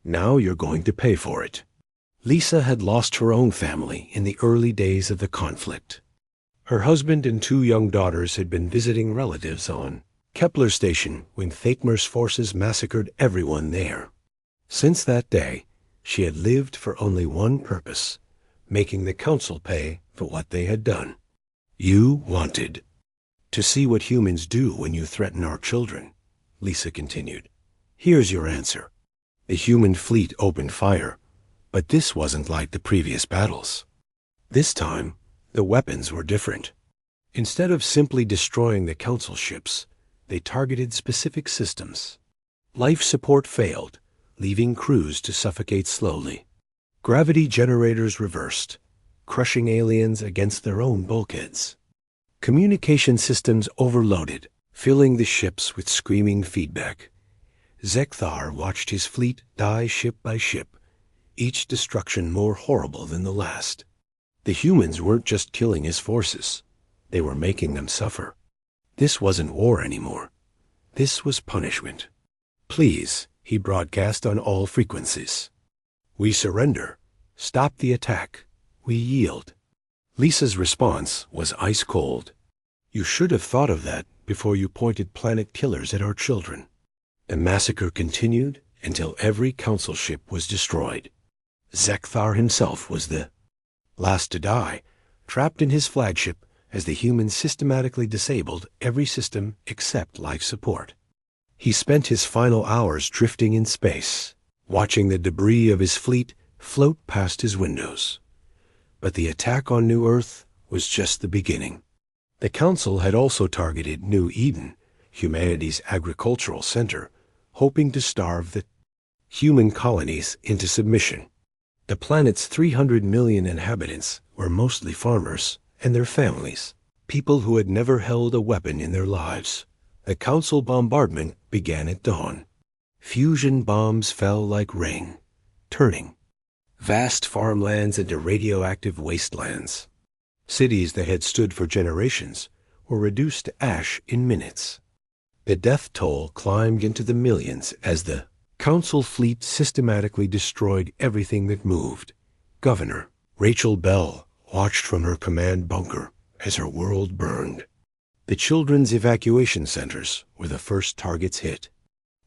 Now you're going to pay for it. Lisa had lost her own family in the early days of the conflict. Her husband and 2 young daughters had been visiting relatives on Kepler Station when Thakmer's forces massacred everyone there. Since that day, she had lived for only one purpose, making the Council pay for what they had done. You wanted to see what humans do when you threaten our children, Lisa continued. Here's your answer. The human fleet opened fire, but this wasn't like the previous battles. This time, the weapons were different. Instead of simply destroying the Council ships, they targeted specific systems. Life support failed, leaving crews to suffocate slowly. Gravity generators reversed, crushing aliens against their own bulkheads. Communication systems overloaded, filling the ships with screaming feedback. Zekthar watched his fleet die ship by ship, each destruction more horrible than the last. The humans weren't just killing his forces. They were making them suffer. This wasn't war anymore. This was punishment. Please, he broadcast on all frequencies. We surrender. Stop the attack. We yield. Lisa's response was ice cold. You should have thought of that before you pointed planet killers at our children. The massacre continued until every Council ship was destroyed. Zekthar himself was the last to die, trapped in his flagship as the humans systematically disabled every system except life support. He spent his final hours drifting in space, watching the debris of his fleet float past his windows. But the attack on New Earth was just the beginning. The Council had also targeted New Eden, humanity's agricultural center, hoping to starve the human colonies into submission. The planet's 300 million inhabitants were mostly farmers and their families, people who had never held a weapon in their lives. The Council bombardment began at dawn. Fusion bombs fell like rain, turning vast farmlands into radioactive wastelands. Cities that had stood for generations were reduced to ash in minutes. The death toll climbed into the millions as the Council fleet systematically destroyed everything that moved. Governor Rachel Bell watched from her command bunker as her world burned. The children's evacuation centers were the first targets hit.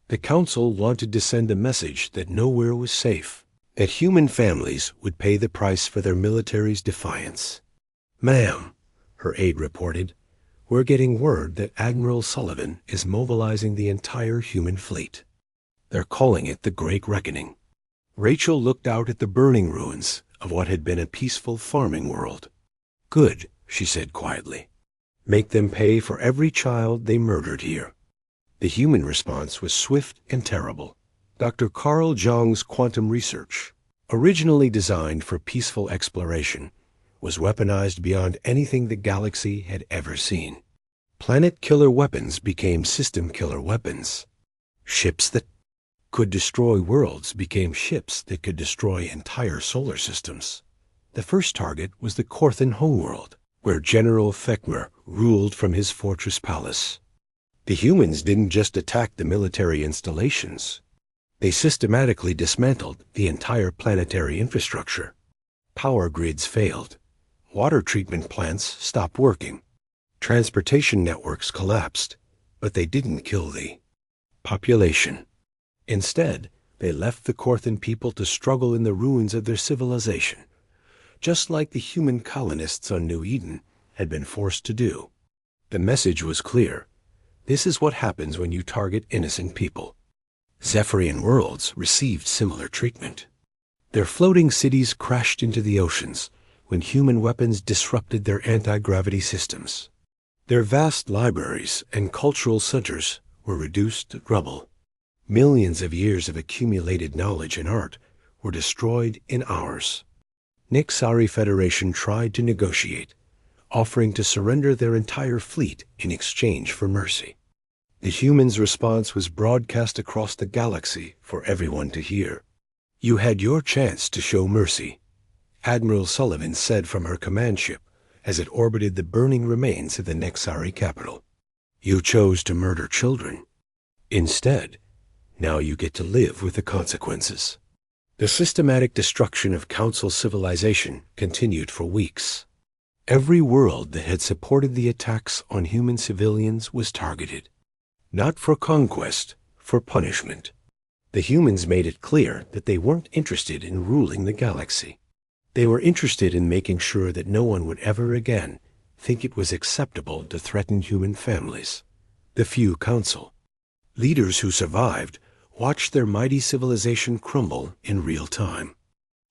The Council wanted to send a message that nowhere was safe, that human families would pay the price for their military's defiance. Ma'am, her aide reported, we're getting word that Admiral Sullivan is mobilizing the entire human fleet. They're calling it the Great Reckoning. Rachel looked out at the burning ruins of what had been a peaceful farming world. Good, she said quietly. Make them pay for every child they murdered here. The human response was swift and terrible. Dr. Carl Jung's quantum research, originally designed for peaceful exploration, was weaponized beyond anything the galaxy had ever seen. Planet killer weapons became system killer weapons. Ships that could destroy worlds became ships that could destroy entire solar systems. The first target was the Korthan homeworld, where General Thekmer ruled from his fortress palace. The humans didn't just attack the military installations. They systematically dismantled the entire planetary infrastructure. Power grids failed. Water treatment plants stopped working. Transportation networks collapsed, but they didn't kill the population. Instead, they left the Korthan people to struggle in the ruins of their civilization, just like the human colonists on New Eden had been forced to do. The message was clear. This is what happens when you target innocent people. Zephyrian worlds received similar treatment. Their floating cities crashed into the oceans when human weapons disrupted their anti-gravity systems. Their vast libraries and cultural centers were reduced to rubble. Millions of years of accumulated knowledge and art were destroyed in hours. Nexari Federation tried to negotiate, offering to surrender their entire fleet in exchange for mercy. The humans' response was broadcast across the galaxy for everyone to hear. "You had your chance to show mercy," Admiral Sullivan said from her command ship as it orbited the burning remains of the Nexari capital. "You chose to murder children. Instead, now you get to live with the consequences." The systematic destruction of Council civilization continued for weeks. Every world that had supported the attacks on human civilians was targeted. Not for conquest, for punishment. The humans made it clear that they weren't interested in ruling the galaxy. They were interested in making sure that no one would ever again think it was acceptable to threaten human families. The few Council leaders who survived watched their mighty civilization crumble in real time.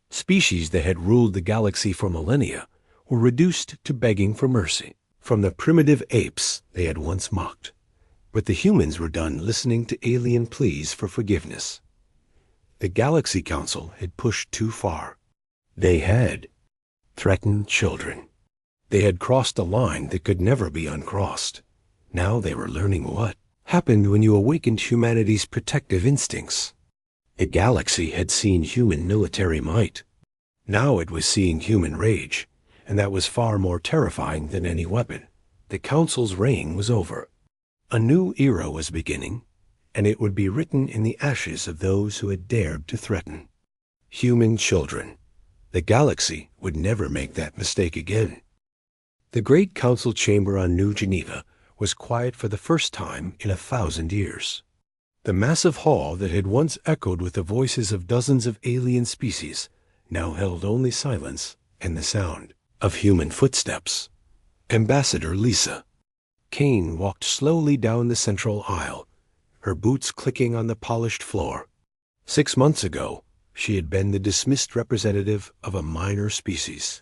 Species that had ruled the galaxy for millennia were reduced to begging for mercy from the primitive apes they had once mocked. But the humans were done listening to alien pleas for forgiveness. The Galaxy Council had pushed too far. They had threatened children. They had crossed a line that could never be uncrossed. Now they were learning what happened when you awakened humanity's protective instincts. The galaxy had seen human military might. Now it was seeing human rage, and that was far more terrifying than any weapon. The Council's reign was over. A new era was beginning, and it would be written in the ashes of those who had dared to threaten. Human children. The galaxy would never make that mistake again. The Great Council chamber on New Geneva was quiet for the first time in 1,000 years. The massive hall that had once echoed with the voices of dozens of alien species now held only silence and the sound of human footsteps. Ambassador Lisa. Kane walked slowly down the central aisle, her boots clicking on the polished floor. 6 months ago, she had been the dismissed representative of a minor species.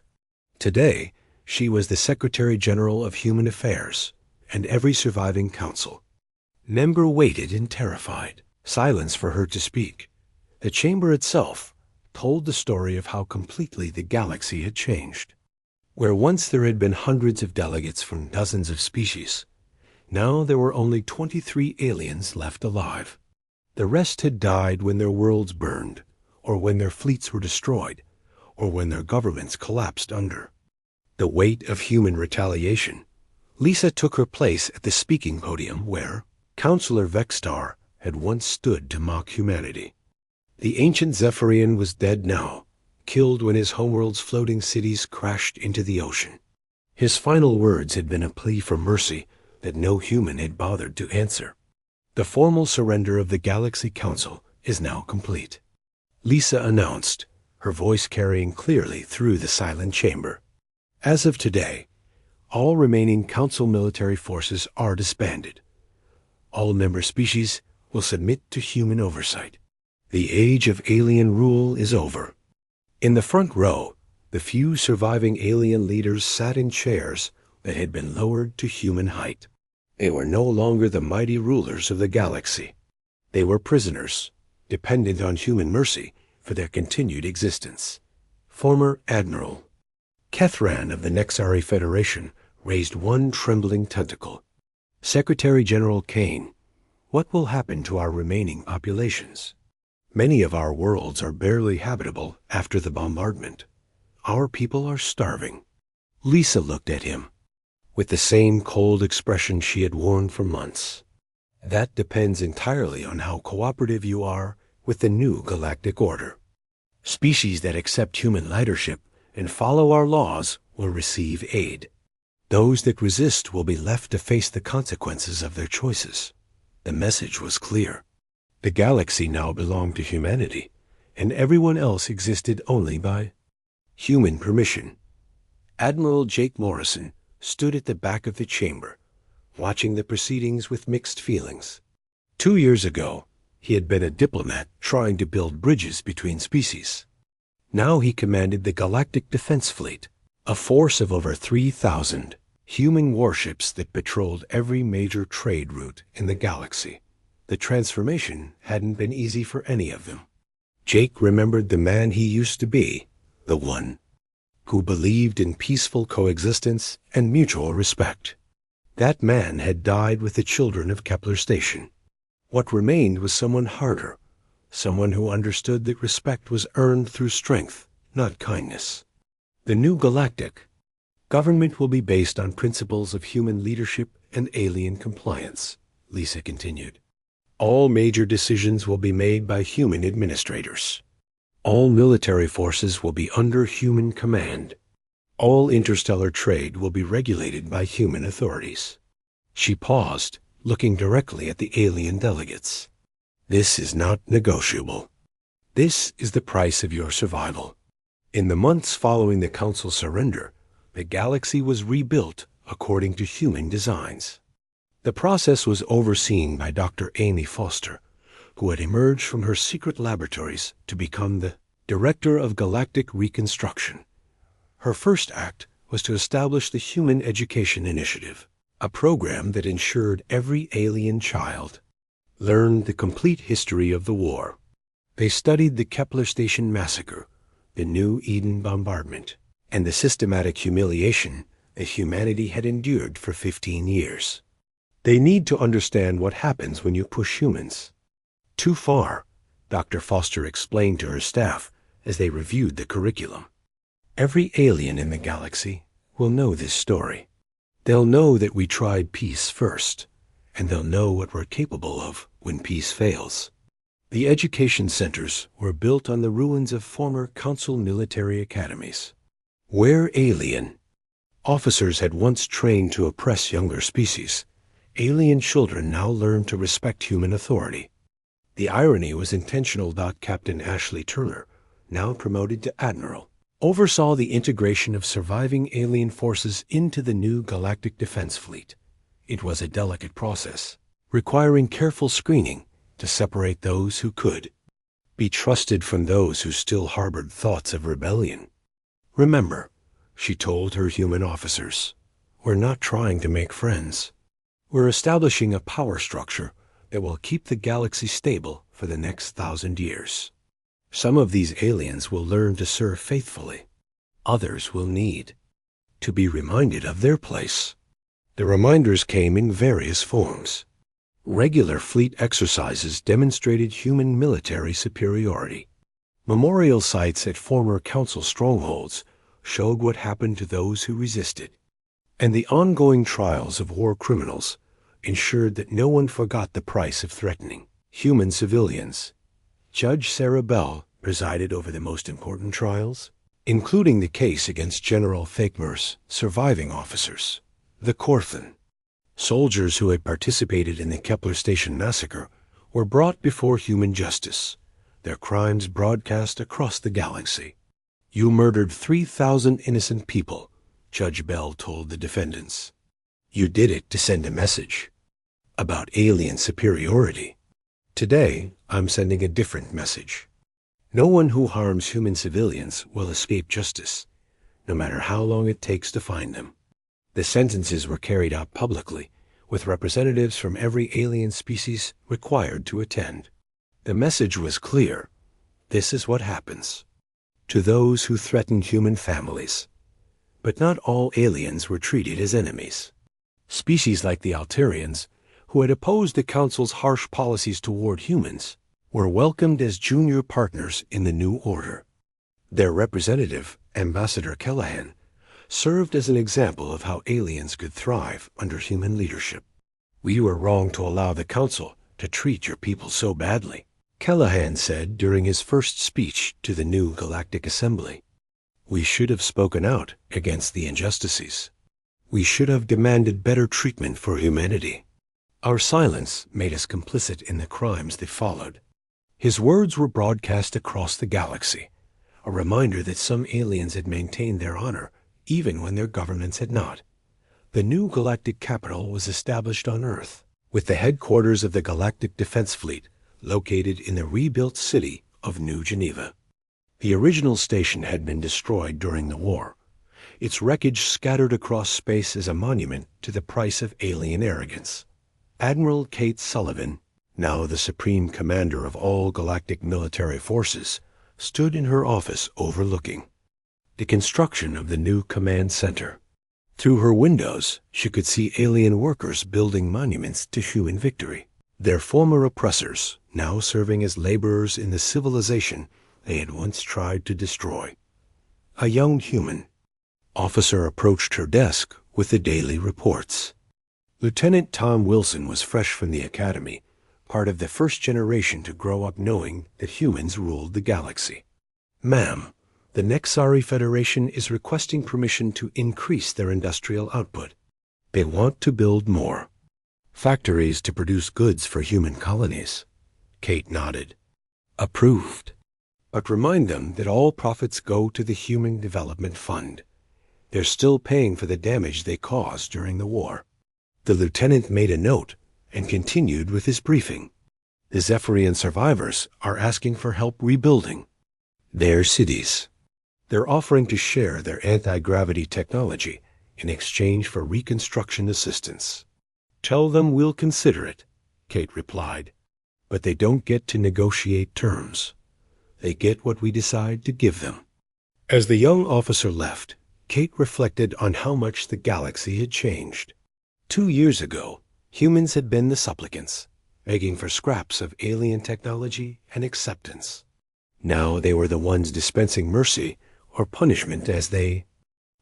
Today, she was the Secretary General of Human Affairs and every surviving council. Member waited in terrified silence for her to speak. The chamber itself told the story of how completely the galaxy had changed. Where once there had been hundreds of delegates from dozens of species, now there were only 23 aliens left alive. The rest had died when their worlds burned, or when their fleets were destroyed, or when their governments collapsed under the weight of human retaliation. Lisa took her place at the speaking podium where Counselor Vexstar had once stood to mock humanity. The ancient Zephyrian was dead now, killed when his homeworld's floating cities crashed into the ocean. His final words had been a plea for mercy that no human had bothered to answer. The formal surrender of the Galaxy Council is now complete. Lisa announced, her voice carrying clearly through the silent chamber. As of today, all remaining Council military forces are disbanded. All member species will submit to human oversight. The age of alien rule is over. In the front row, the few surviving alien leaders sat in chairs that had been lowered to human height. They were no longer the mighty rulers of the galaxy. They were prisoners, dependent on human mercy for their continued existence. Former Admiral Kethran of the Nexari Federation raised one trembling tentacle. Secretary General Kane, what will happen to our remaining populations? Many of our worlds are barely habitable after the bombardment. Our people are starving." Lisa looked at him with the same cold expression she had worn for months. "That depends entirely on how cooperative you are with the new galactic order. Species that accept human leadership and follow our laws will receive aid. Those that resist will be left to face the consequences of their choices." The message was clear. The galaxy now belonged to humanity, and everyone else existed only by human permission. Admiral Jake Morrison stood at the back of the chamber, watching the proceedings with mixed feelings. 2 years ago, he had been a diplomat trying to build bridges between species. Now he commanded the Galactic Defense Fleet, a force of over 3,000 human warships that patrolled every major trade route in the galaxy. The transformation hadn't been easy for any of them. Jake remembered the man he used to be, the one who believed in peaceful coexistence and mutual respect. That man had died with the children of Kepler Station. What remained was someone harder, someone who understood that respect was earned through strength, not kindness. The new Galactic government will be based on principles of human leadership and alien compliance, Lisa continued. All major decisions will be made by human administrators. All military forces will be under human command. All interstellar trade will be regulated by human authorities. She paused, looking directly at the alien delegates. "This is not negotiable. This is the price of your survival." In the months following the Council's surrender, the galaxy was rebuilt according to human designs. The process was overseen by Dr. Amy Foster, who had emerged from her secret laboratories to become the Director of Galactic Reconstruction. Her first act was to establish the Human Education Initiative, a program that ensured every alien child learned the complete history of the war. They studied the Kepler Station massacre, the New Eden bombardment, and the systematic humiliation that humanity had endured for 15 years. They need to understand what happens when you push humans too far, Dr. Foster explained to her staff as they reviewed the curriculum. Every alien in the galaxy will know this story. They'll know that we tried peace first, and they'll know what we're capable of when peace fails. The education centers were built on the ruins of former Council military academies. Where alien officers had once trained to oppress younger species, alien children now learned to respect human authority. The irony was intentional. Captain Ashley Turner, now promoted to Admiral, oversaw the integration of surviving alien forces into the new Galactic Defense Fleet. It was a delicate process, requiring careful screening to separate those who could be trusted from those who still harbored thoughts of rebellion. "Remember," she told her human officers, "we're not trying to make friends. We're establishing a power structure that will keep the galaxy stable for the next 1,000 years. Some of these aliens will learn to serve faithfully. Others will need to be reminded of their place." The reminders came in various forms. Regular fleet exercises demonstrated human military superiority. Memorial sites at former Council strongholds showed what happened to those who resisted. And the ongoing trials of war criminals ensured that no one forgot the price of threatening human civilians. Judge Sarah Bell presided over the most important trials, including the case against General Thakmer's surviving officers, the Corfin. Soldiers who had participated in the Kepler Station massacre were brought before human justice, their crimes broadcast across the galaxy. "You murdered 3,000 innocent people," Judge Bell told the defendants. "You did it to send a message about alien superiority. Today, I'm sending a different message. No one who harms human civilians will escape justice, no matter how long it takes to find them." The sentences were carried out publicly, with representatives from every alien species required to attend. The message was clear. This is what happens to those who threaten human families. But not all aliens were treated as enemies. Species like the Altarians, who had opposed the Council's harsh policies toward humans, were welcomed as junior partners in the new order. Their representative, Ambassador Callahan, served as an example of how aliens could thrive under human leadership. "We were wrong to allow the Council to treat your people so badly," Callahan said during his first speech to the new Galactic Assembly. "We should have spoken out against the injustices. We should have demanded better treatment for humanity. Our silence made us complicit in the crimes that followed." His words were broadcast across the galaxy, a reminder that some aliens had maintained their honor even when their governments had not. The new galactic capital was established on Earth, with the headquarters of the Galactic Defense Fleet located in the rebuilt city of New Geneva. The original station had been destroyed during the war, its wreckage scattered across space as a monument to the price of alien arrogance. Admiral Kate Sullivan, now the supreme commander of all galactic military forces, stood in her office overlooking the construction of the new command center. Through her windows, she could see alien workers building monuments to human victory, their former oppressors now serving as laborers in the civilization they had once tried to destroy. A young human officer approached her desk with the daily reports. Lieutenant Tom Wilson was fresh from the academy, part of the first generation to grow up knowing that humans ruled the galaxy. "Ma'am, the Nexari Federation is requesting permission to increase their industrial output. They want to build more factories to produce goods for human colonies." Kate nodded. "Approved. But remind them that all profits go to the Human Development Fund. They're still paying for the damage they caused during the war." The lieutenant made a note and continued with his briefing. "The Zephyrian survivors are asking for help rebuilding their cities. They're offering to share their anti-gravity technology in exchange for reconstruction assistance." "Tell them we'll consider it," Kate replied. "But they don't get to negotiate terms. They get what we decide to give them." As the young officer left, Kate reflected on how much the galaxy had changed. 2 years ago, humans had been the supplicants, begging for scraps of alien technology and acceptance. Now they were the ones dispensing mercy or punishment as they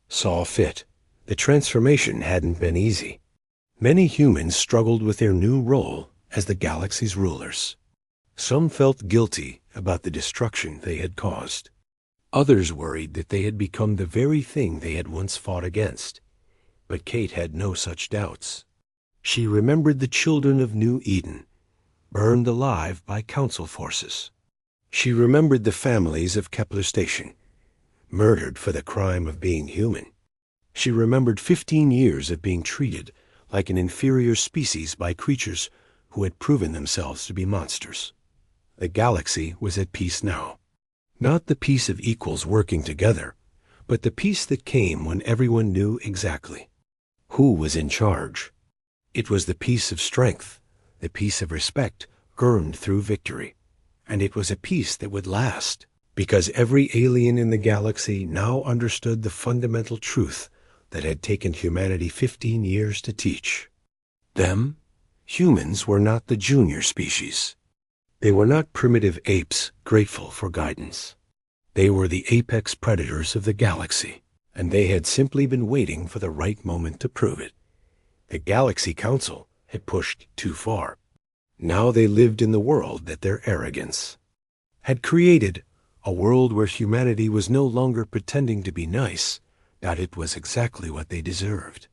saw fit. The transformation hadn't been easy. Many humans struggled with their new role as the galaxy's rulers. Some felt guilty about the destruction they had caused. Others worried that they had become the very thing they had once fought against. But Kate had no such doubts. She remembered the children of New Eden, burned alive by Council forces. She remembered the families of Kepler Station, murdered for the crime of being human. She remembered 15 years of being treated like an inferior species by creatures who had proven themselves to be monsters. The galaxy was at peace now. Not the peace of equals working together, but the peace that came when everyone knew exactly who was in charge. It was the peace of strength, the peace of respect earned through victory. And it was a peace that would last, because every alien in the galaxy now understood the fundamental truth that had taken humanity 15 years to teach. Them, humans, were not the junior species. They were not primitive apes grateful for guidance. They were the apex predators of the galaxy, and they had simply been waiting for the right moment to prove it. The Galaxy Council had pushed too far. Now they lived in the world that their arrogance had created, a world where humanity was no longer pretending to be nice, that it was exactly what they deserved.